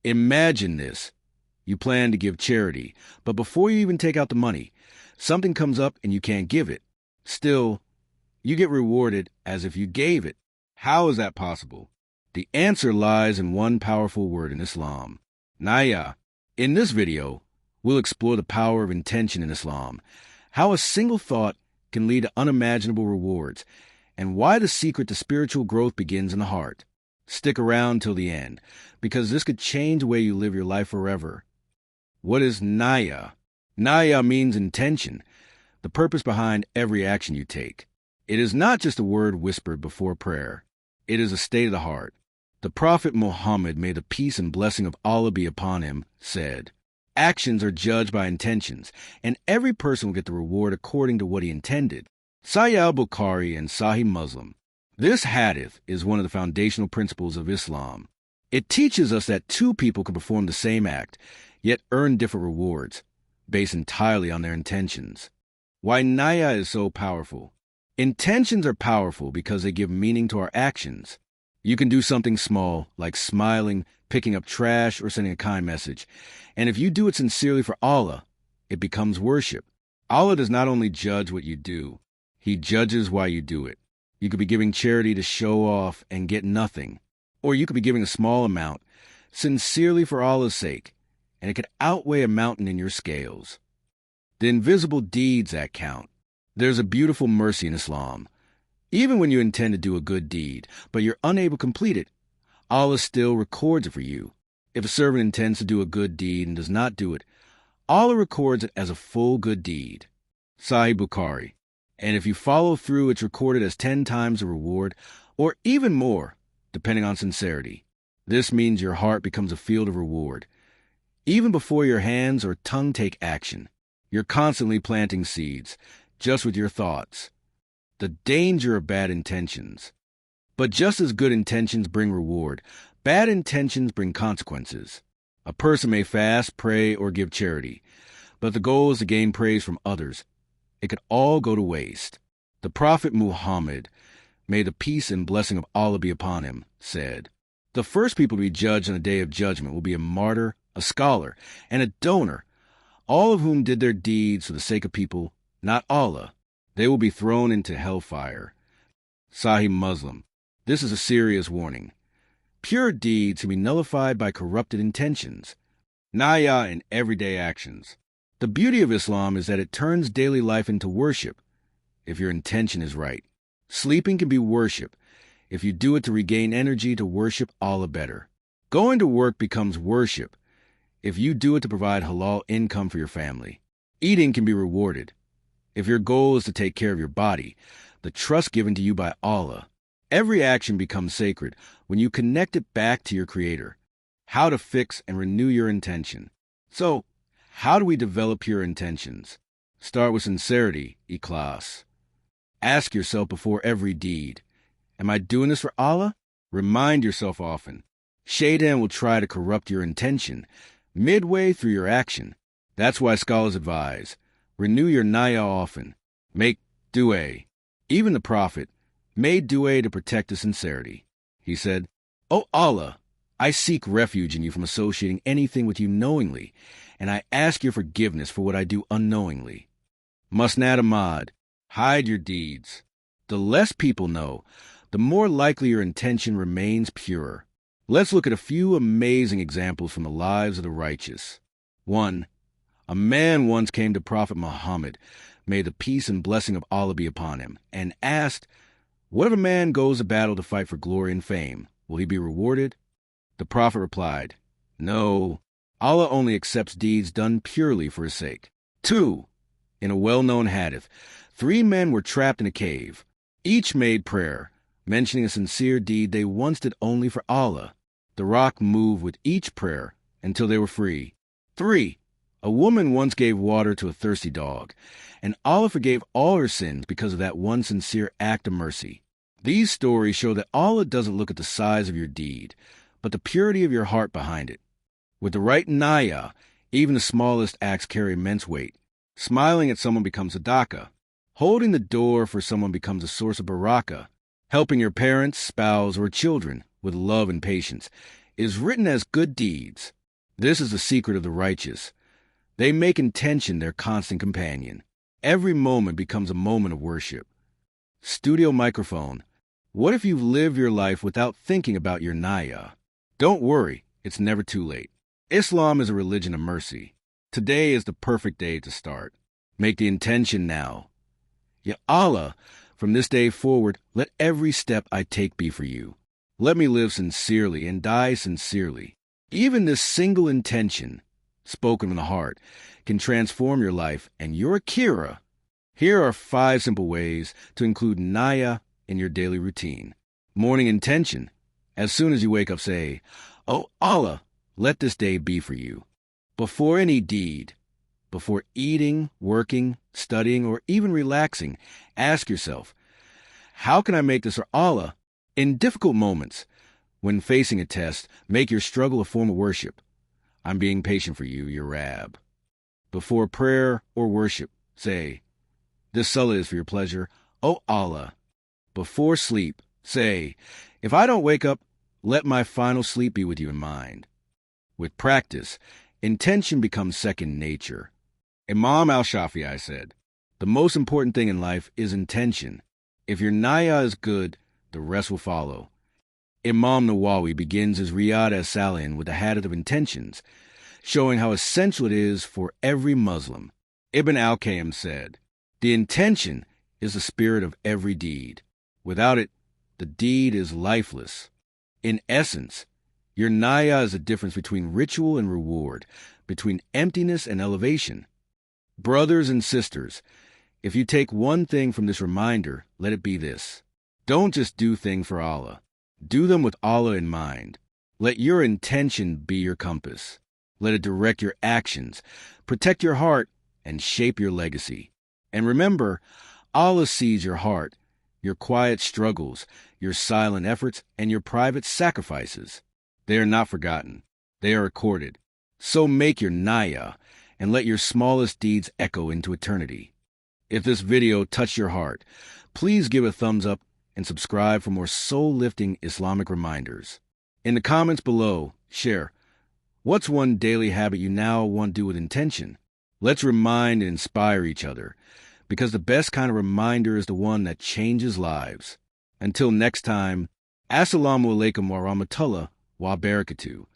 Imagine this. You plan to give charity, but before you even take out the money, something comes up and you can't give it. Still, you get rewarded as if you gave it. How is that possible? The answer lies in one powerful word in Islam, Niyyah. In this video, we'll explore the power of intention in Islam, how a single thought can lead to unimaginable rewards, and why the secret to spiritual growth begins in the heart. Stick around till the end, because this could change the way you live your life forever. What is Niyyah? Niyyah means intention, the purpose behind every action you take. It is not just a word whispered before prayer. It is a state of the heart. The Prophet Muhammad, may the peace and blessing of Allah be upon him, said, "Actions are judged by intentions, and every person will get the reward according to what he intended." Sahih al-Bukhari and Sahih Muslim. This hadith is one of the foundational principles of Islam. It teaches us that two people can perform the same act, yet earn different rewards, based entirely on their intentions. Why Niyyah is so powerful. Intentions are powerful because they give meaning to our actions. You can do something small, like smiling, picking up trash, or sending a kind message. And if you do it sincerely for Allah, it becomes worship. Allah does not only judge what you do, He judges why you do it. You could be giving charity to show off and get nothing. Or you could be giving a small amount, sincerely for Allah's sake, and it could outweigh a mountain in your scales. The invisible deeds that count. There's a beautiful mercy in Islam. Even when you intend to do a good deed, but you're unable to complete it, Allah still records it for you. If a servant intends to do a good deed and does not do it, Allah records it as a full good deed. Sahih Bukhari. And if you follow through, it's recorded as 10 times the reward, or even more, depending on sincerity. This means your heart becomes a field of reward. Even before your hands or tongue take action, you're constantly planting seeds, just with your thoughts. The danger of bad intentions. But just as good intentions bring reward, bad intentions bring consequences. A person may fast, pray, or give charity, but the goal is to gain praise from others. It could all go to waste. The Prophet Muhammad, may the peace and blessing of Allah be upon him, said, "The first people to be judged on the day of judgment will be a martyr, a scholar, and a donor, all of whom did their deeds for the sake of people, not Allah. They will be thrown into hellfire." Sahih Muslim. This is a serious warning. Pure deeds can be nullified by corrupted intentions. Niyyah in everyday actions. The beauty of Islam is that it turns daily life into worship, if your intention is right. Sleeping can be worship, if you do it to regain energy to worship Allah better. Going to work becomes worship, if you do it to provide halal income for your family. Eating can be rewarded, if your goal is to take care of your body, the trust given to you by Allah. Every action becomes sacred when you connect it back to your Creator. How to fix and renew your intention. So, how do we develop pure intentions? Start with sincerity, Ikhlas. Ask yourself before every deed, am I doing this for Allah? Remind yourself often. Shaitan will try to corrupt your intention midway through your action. That's why scholars advise, renew your Niyyah often. Make du'a. Even the Prophet made du'a to protect his sincerity. He said, "O Allah, I seek refuge in you from associating anything with you knowingly, and I ask your forgiveness for what I do unknowingly." Musnad Ahmad. Hide your deeds. The less people know, the more likely your intention remains pure. Let's look at a few amazing examples from the lives of the righteous. 1. A man once came to Prophet Muhammad, may the peace and blessing of Allah be upon him, and asked, "What if a man goes to battle to fight for glory and fame? Will he be rewarded?" The Prophet replied, "No, Allah only accepts deeds done purely for his sake." 2. In a well-known hadith, 3 men were trapped in a cave. Each made prayer, mentioning a sincere deed they once did only for Allah. The rock moved with each prayer until they were free. 3. A woman once gave water to a thirsty dog, and Allah forgave all her sins because of that one sincere act of mercy. These stories show that Allah doesn't look at the size of your deed, but the purity of your heart behind it. With the right Niyyah, even the smallest acts carry immense weight. Smiling at someone becomes sadaqah. Holding the door for someone becomes a source of barakah. Helping your parents, spouse, or children with love and patience. is written as good deeds. This is the secret of the righteous. They make intention their constant companion. Every moment becomes a moment of worship. Studio microphone. What if you've lived your life without thinking about your Niyyah? Don't worry, it's never too late. Islam is a religion of mercy. Today is the perfect day to start. Make the intention now. Ya Allah, from this day forward, let every step I take be for you. Let me live sincerely and die sincerely. Even this single intention, spoken from the heart, can transform your life and your Akira. Here are 5 simple ways to include Niyyah in your daily routine. Morning intention. As soon as you wake up, say, "Oh Allah, let this day be for you." Before any deed, before eating, working, studying, or even relaxing, ask yourself, how can I make this for Allah? In difficult moments, when facing a test, make your struggle a form of worship. I'm being patient for you, your Rab. Before prayer or worship, say, this salah is for your pleasure, O Allah. Before sleep, say, if I don't wake up, let my final sleep be with you in mind. With practice, intention becomes second nature. Imam al-Shafi'i said, the most important thing in life is intention. If your Niyyah is good, the rest will follow. Imam Nawawi begins his Riyadh as-Salihin with the hadith of intentions, showing how essential it is for every Muslim. Ibn al-Qayyim said, the intention is the spirit of every deed. Without it, the deed is lifeless. In essence, your Niyyah is the difference between ritual and reward, between emptiness and elevation. Brothers and sisters, if you take one thing from this reminder, let it be this. Don't just do things for Allah. Do them with Allah in mind. Let your intention be your compass. Let it direct your actions, protect your heart, and shape your legacy. And remember, Allah sees your heart, your quiet struggles, your silent efforts, and your private sacrifices. They are not forgotten. They are recorded. So make your Niyyah, and let your smallest deeds echo into eternity. If this video touched your heart, please give a thumbs up and subscribe for more soul-lifting Islamic reminders. In the comments below, share, what's one daily habit you now want to do with intention? Let's remind and inspire each other, because the best kind of reminder is the one that changes lives. Until next time, Assalamu alaikum wa rahmatullah wa barakatuh.